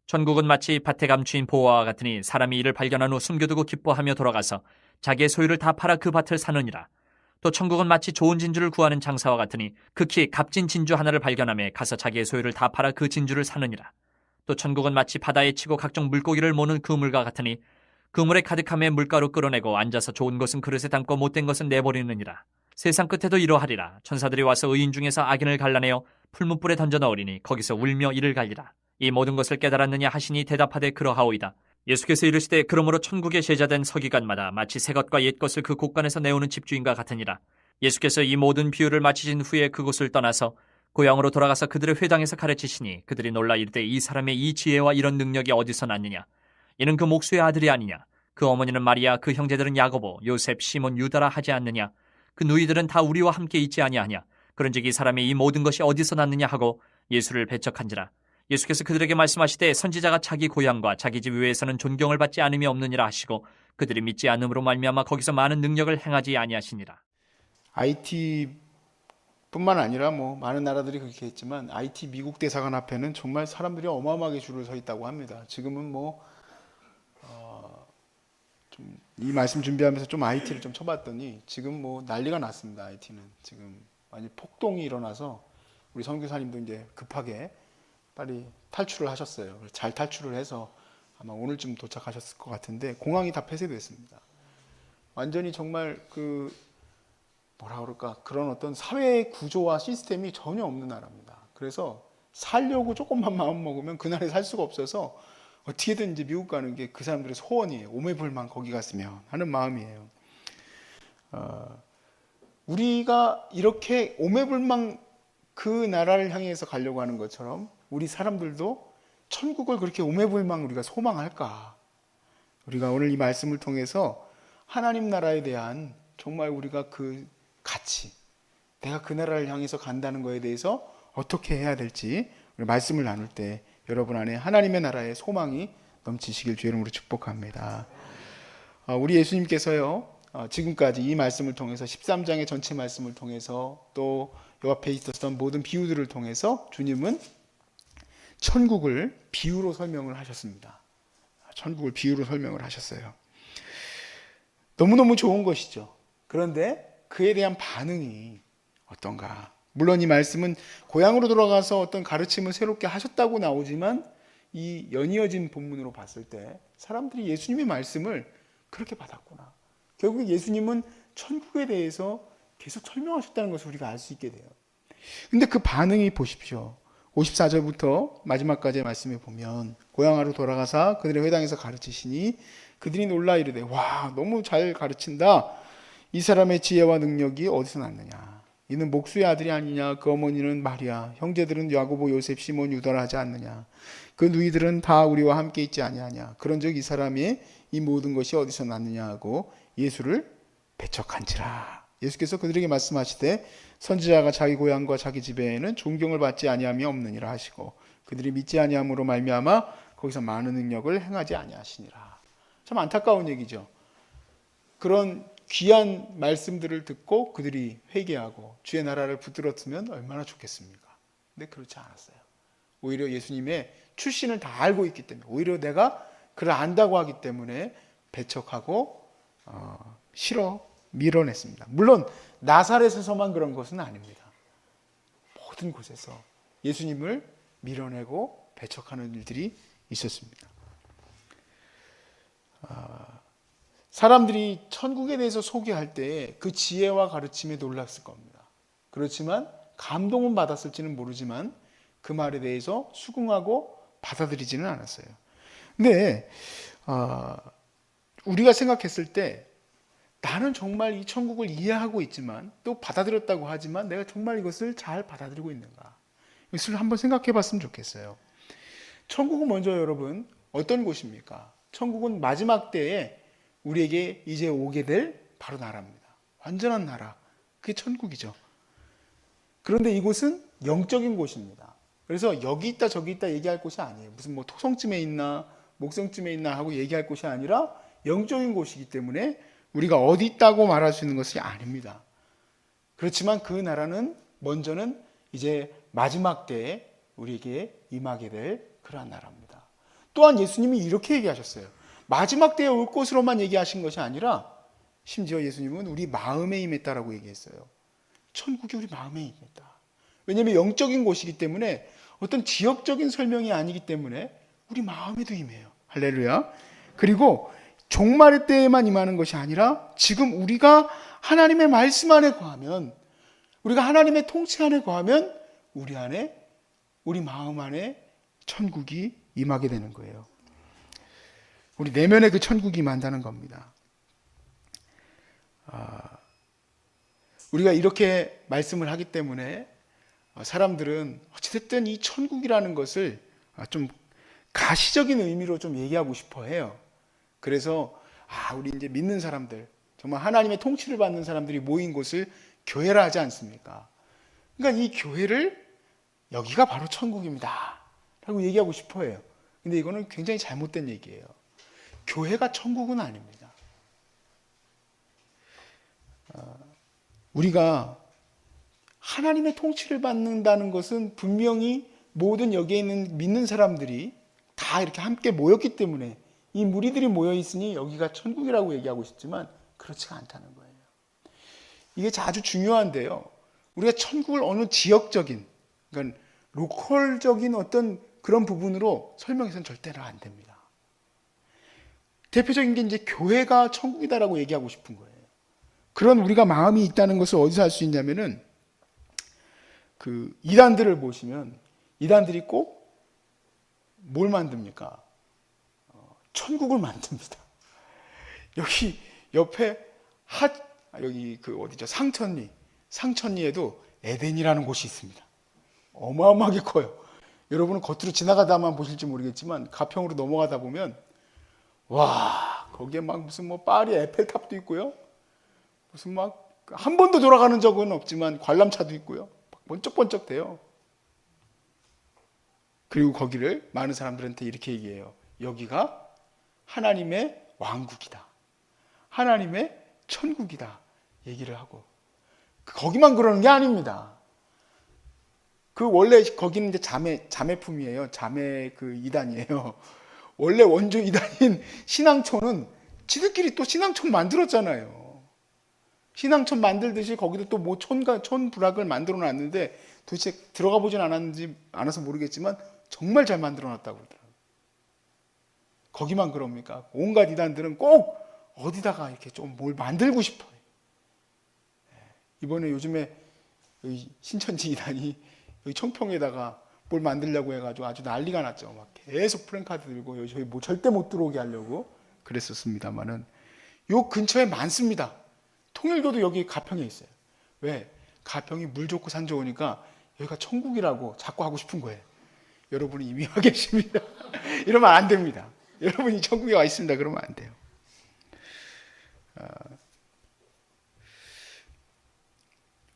천국은 마치 밭에 감추인 보화와 같으니 사람이 이를 발견한 후 숨겨두고 기뻐하며 돌아가서 자기의 소유를 다 팔아 그 밭을 사느니라. 또 천국은 마치 좋은 진주를 구하는 장사와 같으니 극히 값진 진주 하나를 발견하며 가서 자기의 소유를 다 팔아 그 진주를 사느니라. 또 천국은 마치 바다에 치고 각종 물고기를 모는 그물과 같으니 그물에 가득함에 물가로 끌어내고 앉아서 좋은 것은 그릇에 담고 못된 것은 내버리느니라. 세상 끝에도 이러하리라. 천사들이 와서 의인 중에서 악인을 갈라내어 풀무불에 던져 넣으리니 거기서 울며 이를 갈리라. 이 모든 것을 깨달았느냐 하시니 대답하되 그러하오이다. 예수께서 이르시되 그러므로 천국에 제자된 서기관마다 마치 새 것과 옛 것을 그 곳간에서 내오는 집주인과 같으니라. 예수께서 이 모든 비유를 마치신 후에 그곳을 떠나서 고향으로 돌아가서 그들의 회당에서 가르치시니 그들이 놀라 이르되 이 사람의 이 지혜와 이런 능력이 어디서 났느냐. 이는 그 목수의 아들이 아니냐. 그 어머니는 마리아, 그 형제들은 야고보, 요셉, 시몬, 유다라 하지 않느냐. 그 누이들은 다 우리와 함께 있지 아니하냐. 그런즉 이 사람의 이 모든 것이 어디서 났느냐 하고 예수를 배척한지라. 예수께서 그들에게 말씀하시되 선지자가 자기 고향과 자기 집 외에서는 존경을 받지 않음이 없느니라 하시고 그들이 믿지 않음으로 말미암아 거기서 많은 능력을 행하지 아니하시니라. IT뿐만 아니라 많은 나라들이 그렇게 했지만 IT 미국 대사관 앞에는 정말 사람들이 어마어마하게 줄을 서 있다고 합니다. 지금은 이 말씀 준비하면서 좀 IT를 좀 쳐봤더니 지금 난리가 났습니다. IT는 지금 완전 폭동이 일어나서 우리 선교사님도 이제 급하게 빨리 탈출을 하셨어요. 잘 탈출을 해서 아마 오늘쯤 도착하셨을 것 같은데 공항이 다 폐쇄됐습니다. 완전히 정말 그런 어떤 사회 구조와 시스템이 전혀 없는 나라입니다. 그래서 살려고 조금만 마음 먹으면 그날에 살 수가 없어서 어떻게든 이제 미국 가는 게 그 사람들의 소원이에요. 오매불만 거기 갔으면 하는 마음이에요. 우리가 이렇게 오매불만 그 나라를 향해서 가려고 하는 것처럼 우리 사람들도 천국을 그렇게 오매불망 우리가 소망할까? 우리가 오늘 이 말씀을 통해서 하나님 나라에 대한 정말 우리가 그 가치, 내가 그 나라를 향해서 간다는 거에 대해서 어떻게 해야 될지 우리 말씀을 나눌 때 여러분 안에 하나님의 나라의 소망이 넘치시길 주의 이름으로 축복합니다. 우리 예수님께서요, 지금까지 이 말씀을 통해서 13장의 전체 말씀을 통해서 또 요 앞에 있었던 모든 비유들을 통해서 주님은 천국을 비유로 설명을 하셨습니다. 천국을 비유로 설명을 하셨어요. 너무너무 좋은 것이죠. 그런데 그에 대한 반응이 어떤가? 물론 이 말씀은 고향으로 돌아가서 어떤 가르침을 새롭게 하셨다고 나오지만 이 연이어진 본문으로 봤을 때 사람들이 예수님의 말씀을 그렇게 받았구나. 결국 예수님은 천국에 대해서 계속 설명하셨다는 것을 우리가 알 수 있게 돼요. 근데 그 반응이 보십시오. 54절부터 마지막까지의 말씀에 보면 고향으로 돌아가서 그들의 회당에서 가르치시니 그들이 놀라 이르되 와 너무 잘 가르친다. 이 사람의 지혜와 능력이 어디서 났느냐. 이는 목수의 아들이 아니냐. 그 어머니는 마리아, 형제들은 야고보, 요셉, 시몬, 유다라 하지 않느냐. 그 누이들은 다 우리와 함께 있지 아니하냐. 그런즉 이 사람의 이 모든 것이 어디서 났느냐 하고 예수를 배척한지라. 예수께서 그들에게 말씀하시되 선지자가 자기 고향과 자기 집에는 존경을 받지 아니함이 없느니라 하시고 그들이 믿지 아니함으로 말미암아 거기서 많은 능력을 행하지 아니하시니라. 참 안타까운 얘기죠. 그런 귀한 말씀들을 듣고 그들이 회개하고 주의 나라를 붙들었으면 얼마나 좋겠습니까? 근데 그렇지 않았어요. 오히려 예수님의 출신을 다 알고 있기 때문에 오히려 내가 그를 안다고 하기 때문에 배척하고 싫어 밀어냈습니다. 물론 나사렛에서만 그런 것은 아닙니다. 모든 곳에서 예수님을 밀어내고 배척하는 일들이 있었습니다. 사람들이 천국에 대해서 소개할 때 그 지혜와 가르침에 놀랐을 겁니다. 그렇지만 감동은 받았을지는 모르지만 그 말에 대해서 수긍하고 받아들이지는 않았어요. 근데 우리가 생각했을 때 나는 정말 이 천국을 이해하고 있지만 또 받아들였다고 하지만 내가 정말 이것을 잘 받아들이고 있는가? 이것을 한번 생각해 봤으면 좋겠어요. 천국은 먼저 여러분 어떤 곳입니까? 천국은 마지막 때에 우리에게 이제 오게 될 바로 나라입니다. 완전한 나라. 그게 천국이죠. 그런데 이곳은 영적인 곳입니다. 그래서 여기 있다 저기 있다 얘기할 곳이 아니에요. 무슨 토성쯤에 있나 목성쯤에 있나 하고 얘기할 곳이 아니라 영적인 곳이기 때문에 우리가 어디 있다고 말할 수 있는 것이 아닙니다. 그렇지만 그 나라는 먼저는 이제 마지막 때에 우리에게 임하게 될 그러한 나라입니다. 또한 예수님이 이렇게 얘기하셨어요. 마지막 때에 올 것으로만 얘기하신 것이 아니라 심지어 예수님은 우리 마음에 임했다라고 얘기했어요. 천국이 우리 마음에 임했다. 왜냐하면 영적인 곳이기 때문에 어떤 지역적인 설명이 아니기 때문에 우리 마음에도 임해요. 할렐루야. 그리고 종말의 때에만 임하는 것이 아니라 지금 우리가 하나님의 말씀 안에 거하면, 우리가 하나님의 통치 안에 거하면 우리 안에, 우리 마음 안에 천국이 임하게 되는 거예요. 우리 내면에 그 천국이 임한다는 겁니다. 우리가 이렇게 말씀을 하기 때문에 사람들은 어찌됐든 이 천국이라는 것을 좀 가시적인 의미로 좀 얘기하고 싶어 해요. 그래서 우리 이제 믿는 사람들, 정말 하나님의 통치를 받는 사람들이 모인 곳을 교회라 하지 않습니까? 그러니까 이 교회를 여기가 바로 천국입니다 라고 얘기하고 싶어 해요. 근데 이거는 굉장히 잘못된 얘기예요. 교회가 천국은 아닙니다. 우리가 하나님의 통치를 받는다는 것은 분명히 모든 여기에 있는 믿는 사람들이 다 이렇게 함께 모였기 때문에, 이 무리들이 모여 있으니 여기가 천국이라고 얘기하고 싶지만 그렇지가 않다는 거예요. 이게 아주 중요한데요. 우리가 천국을 어느 지역적인, 그러니까 로컬적인 어떤 그런 부분으로 설명해서는 절대로 안 됩니다. 대표적인 게 이제 교회가 천국이다라고 얘기하고 싶은 거예요. 그런 우리가 마음이 있다는 것을 어디서 알 수 있냐면은 그 이단들을 보시면 이단들이 꼭 뭘 만듭니까? 천국을 만듭니다. 여기 옆에 여기 그 어디죠? 상천리에도 에덴이라는 곳이 있습니다. 어마어마하게 커요. 여러분은 겉으로 지나가다만 보실지 모르겠지만 가평으로 넘어가다 보면 와, 거기에 막 무슨 뭐 파리 에펠탑도 있고요. 무슨 막 한 번도 돌아가는 적은 없지만 관람차도 있고요. 번쩍번쩍 돼요. 그리고 거기를 많은 사람들한테 이렇게 얘기해요. 여기가 하나님의 왕국이다. 하나님의 천국이다. 얘기를 하고. 거기만 그러는 게 아닙니다. 그 원래 거기는 이제 자매품이에요. 자매 그 이단이에요. 원래 원조 이단인 신앙촌은 지들끼리 또 신앙촌 만들었잖아요. 신앙촌 만들듯이 거기도 또 뭐 촌부락을 만들어 놨는데 도대체 들어가 보진 않아서 모르겠지만 정말 잘 만들어 놨다고 그러더라고요. 거기만 그럽니까? 온갖 이단들은 꼭 어디다가 이렇게 좀 뭘 만들고 싶어요. 이번에 요즘에 신천지 이단이 여기 청평에다가 뭘 만들려고 해가지고 아주 난리가 났죠. 막 계속 프랜카드 들고 저희 뭐 절대 못 들어오게 하려고 그랬었습니다만은 요 근처에 많습니다. 통일교도 여기 가평에 있어요. 왜? 가평이 물 좋고 산 좋으니까 여기가 천국이라고 자꾸 하고 싶은 거예요. 여러분이 이미 와 계십니다. 이러면 안 됩니다. 여러분이 천국에 와 있습니다. 그러면 안 돼요.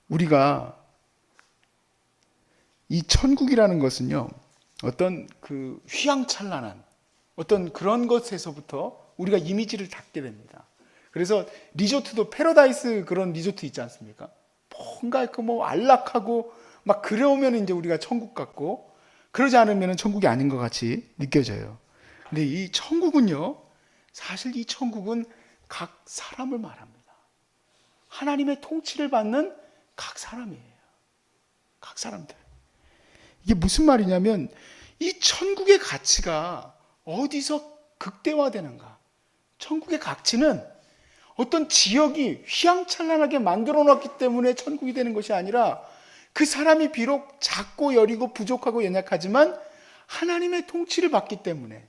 우리가 이 천국이라는 것은요, 어떤 그 휘황찬란한 어떤 그런 것에서부터 우리가 이미지를 갖게 됩니다. 그래서 리조트도 패러다이스 그런 리조트 있지 않습니까? 뭔가 그 뭐 안락하고 막 그러면 이제 우리가 천국 같고, 그러지 않으면 천국이 아닌 것 같이 느껴져요. 근데 이 천국은요, 사실 이 천국은 각 사람을 말합니다. 하나님의 통치를 받는 각 사람이에요. 각 사람들. 이게 무슨 말이냐면 이 천국의 가치가 어디서 극대화되는가? 천국의 가치는 어떤 지역이 휘황찬란하게 만들어 놨기 때문에 천국이 되는 것이 아니라, 그 사람이 비록 작고 여리고 부족하고 연약하지만 하나님의 통치를 받기 때문에,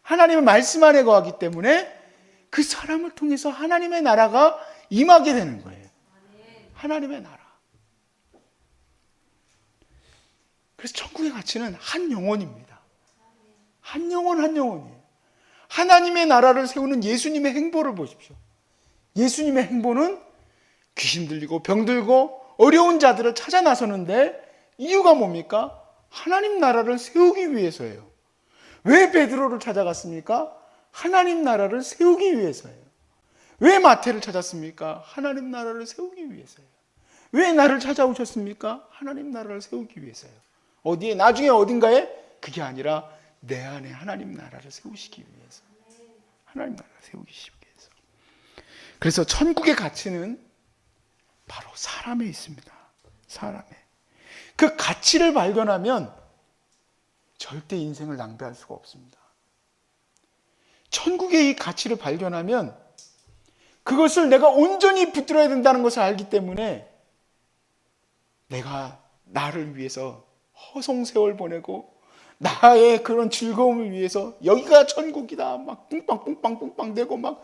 하나님의 말씀 안에 거하기 때문에 그 사람을 통해서 하나님의 나라가 임하게 되는 거예요. 하나님의 나라. 그래서 천국의 가치는 한 영혼입니다. 한 영혼이에요. 하나님의 나라를 세우는 예수님의 행보를 보십시오. 예수님의 행보는 귀신 들리고 병 들고 어려운 자들을 찾아 나서는데 이유가 뭡니까? 하나님 나라를 세우기 위해서예요. 왜 베드로를 찾아갔습니까? 하나님 나라를 세우기 위해서예요. 왜 마태를 찾았습니까? 하나님 나라를 세우기 위해서예요. 왜 나를 찾아오셨습니까? 하나님 나라를 세우기 위해서요. 어디에? 나중에 어딘가에? 그게 아니라 내 안에 하나님 나라를 세우시기 위해서. 하나님 나라를 세우기 위해서. 그래서 천국의 가치는 바로 사람에 있습니다. 사람에. 그 가치를 발견하면 절대 인생을 낭비할 수가 없습니다. 천국의 이 가치를 발견하면 그것을 내가 온전히 붙들어야 된다는 것을 알기 때문에 내가 나를 위해서 허송세월 보내고 나의 그런 즐거움을 위해서 여기가 천국이다 막 뿡빵 대고 막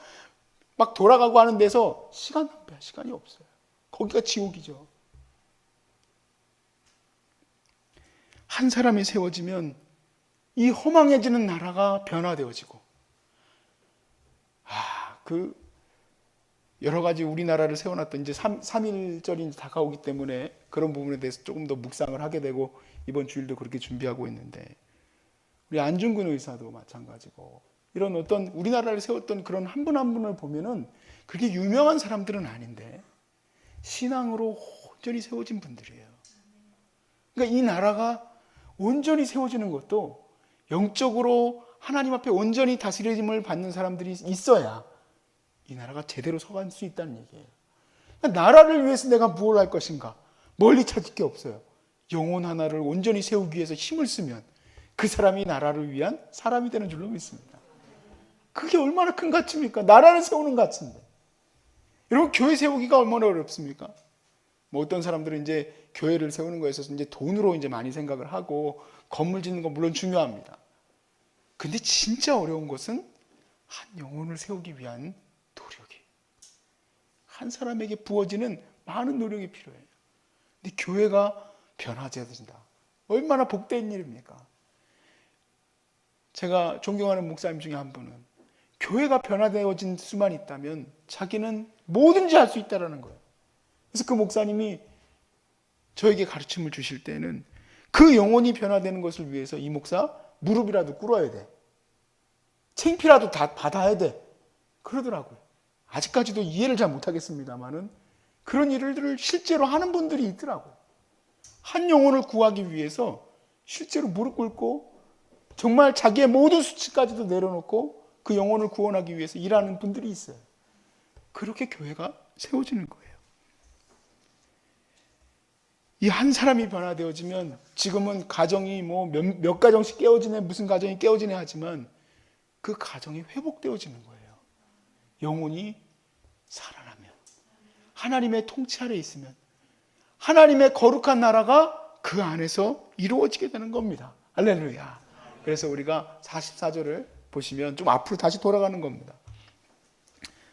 돌아가고 하는 데서 시간 낭비할 시간이 없어요. 거기가 지옥이죠. 한 사람이 세워지면 이 허망해지는 나라가 변화되어지고 여러 가지 우리나라를 세워놨던 이제 3.1절이 다가오기 때문에 그런 부분에 대해서 조금 더 묵상을 하게 되고 이번 주일도 그렇게 준비하고 있는데 우리 안중근 의사도 마찬가지고 이런 어떤 우리나라를 세웠던 그런 한 분 한 분을 보면은 그렇게 유명한 사람들은 아닌데 신앙으로 온전히 세워진 분들이에요. 그러니까 이 나라가 온전히 세워지는 것도 영적으로 하나님 앞에 온전히 다스림을 받는 사람들이 있어야 이 나라가 제대로 서갈 수 있다는 얘기예요. 그러니까 나라를 위해서 내가 무엇을 할 것인가? 멀리 찾을 게 없어요. 영혼 하나를 온전히 세우기 위해서 힘을 쓰면 그 사람이 나라를 위한 사람이 되는 줄로 믿습니다. 그게 얼마나 큰 가치입니까? 나라를 세우는 가치인데. 여러분, 교회 세우기가 얼마나 어렵습니까? 뭐 어떤 사람들은 이제 교회를 세우는 거에 있어서 이제 돈으로 이제 많이 생각을 하고 건물 짓는 건 물론 중요합니다. 근데 진짜 어려운 것은 한 영혼을 세우기 위한 노력이. 한 사람에게 부어지는 많은 노력이 필요해요. 근데 교회가 변화되어진다. 얼마나 복된 일입니까? 제가 존경하는 목사님 중에 한 분은 교회가 변화되어진 수만 있다면 자기는 뭐든지 할 수 있다는 거예요. 그래서 그 목사님이 저에게 가르침을 주실 때는 그 영혼이 변화되는 것을 위해서 이 목사 무릎이라도 꿇어야 돼. 창피라도 다 받아야 돼. 그러더라고요. 아직까지도 이해를 잘 못하겠습니다만은 그런 일들을 실제로 하는 분들이 있더라고요. 한 영혼을 구하기 위해서 실제로 무릎 꿇고 정말 자기의 모든 수치까지도 내려놓고 그 영혼을 구원하기 위해서 일하는 분들이 있어요. 그렇게 교회가 세워지는 거예요. 이 한 사람이 변화되어지면 지금은 가정이 뭐 몇 가정씩 깨어지네, 무슨 가정이 깨어지네 하지만 그 가정이 회복되어지는 거예요. 영혼이 살아나면, 하나님의 통치 아래 있으면 하나님의 거룩한 나라가 그 안에서 이루어지게 되는 겁니다. 할렐루야. 그래서 우리가 44절을 보시면 좀 앞으로 다시 돌아가는 겁니다.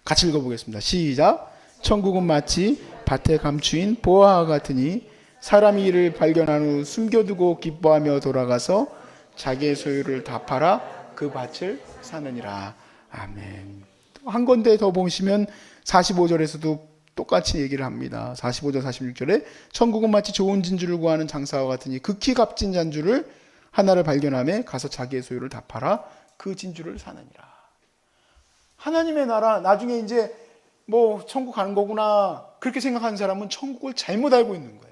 같이 읽어보겠습니다. 시작. 천국은 마치 밭에 감추인 보화와 같으니 사람이 이를 발견한 후 숨겨두고 기뻐하며 돌아가서 자기의 소유를 다 팔아 그 밭을 사느니라. 아멘. 한 건데 더 보시면 45절에서도 똑같이 얘기를 합니다. 45절 46절에 천국은 마치 좋은 진주를 구하는 장사와 같으니 극히 값진 잔주를 하나를 발견하며 가서 자기의 소유를 다 팔아 그 진주를 사느니라. 하나님의 나라 나중에 이제 뭐 천국 가는 거구나 그렇게 생각하는 사람은 천국을 잘못 알고 있는 거예요.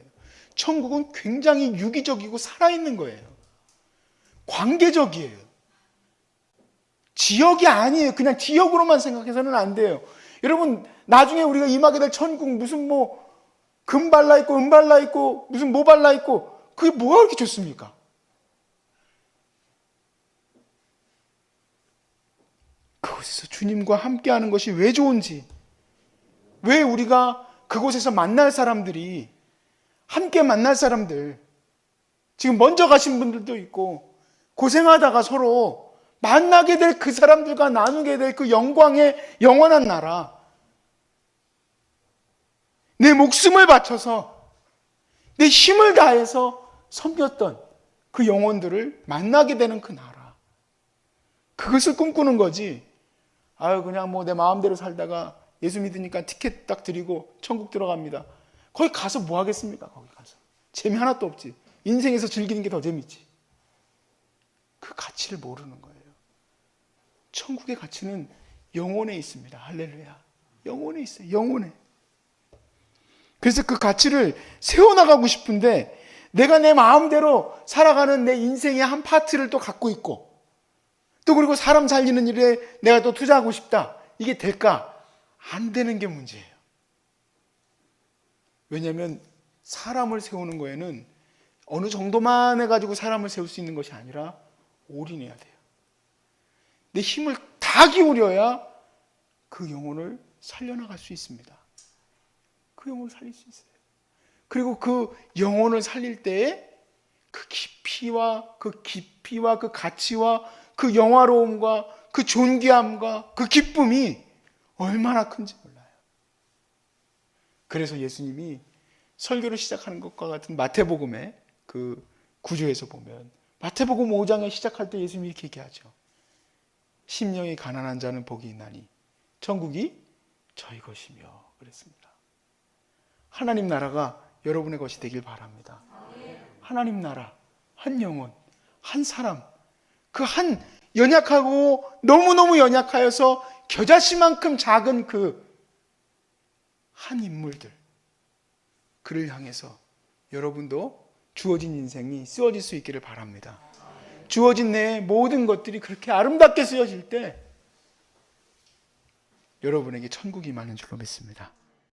천국은 굉장히 유기적이고 살아있는 거예요. 관계적이에요. 지역이 아니에요. 그냥 지역으로만 생각해서는 안 돼요. 여러분 나중에 우리가 임하게 될 천국 무슨 뭐 금 발라 있고 은 발라 있고 무슨 뭐 발라 있고 그게 뭐가 그렇게 좋습니까? 그곳에서 주님과 함께하는 것이 왜 좋은지, 왜 우리가 그곳에서 만날 사람들이 함께 만날 사람들, 지금 먼저 가신 분들도 있고 고생하다가 서로 만나게 될 그 사람들과 나누게 될 그 영광의 영원한 나라, 내 목숨을 바쳐서 내 힘을 다해서 섬겼던 그 영혼들을 만나게 되는 그 나라, 그것을 꿈꾸는 거지. 아유 그냥 뭐 내 마음대로 살다가 예수 믿으니까 티켓 딱 드리고 천국 들어갑니다. 거기 가서 뭐 하겠습니까? 거기 가서 재미 하나도 없지. 인생에서 즐기는 게 더 재밌지. 그 가치를 모르는 거예요. 천국의 가치는 영혼에 있습니다. 할렐루야. 영혼에 있어요. 영혼에. 그래서 그 가치를 세워나가고 싶은데 내가 내 마음대로 살아가는 내 인생의 한 파트를 또 갖고 있고 또 그리고 사람 살리는 일에 내가 또 투자하고 싶다. 이게 될까? 안 되는 게 문제예요. 왜냐하면 사람을 세우는 거에는 어느 정도만 해가지고 사람을 세울 수 있는 것이 아니라 올인해야 돼요. 내 힘을 다 기울여야 그 영혼을 살려나갈 수 있습니다. 그 영혼을 살릴 수 있어요. 그리고 그 영혼을 살릴 때에 그 깊이와 그 가치와 그 영화로움과 그 존귀함과 그 기쁨이 얼마나 큰지 몰라요. 그래서 예수님이 설교를 시작하는 것과 같은 마태복음의 그 구조에서 보면 마태복음 5장에 시작할 때 예수님이 이렇게 얘기하죠. 심령이 가난한 자는 복이 있나니 천국이 저희 것이며 그랬습니다. 하나님 나라가 여러분의 것이 되길 바랍니다. 하나님 나라, 한 영혼, 한 사람, 그 한 연약하고 너무너무 연약하여서 겨자씨만큼 작은 그 한 인물들, 그를 향해서 여러분도 주어진 인생이 쓰여질 수 있기를 바랍니다. 주어진 내 모든 것들이 그렇게 아름답게 쓰여질 때 여러분에게 천국이 많은 줄로 믿습니다.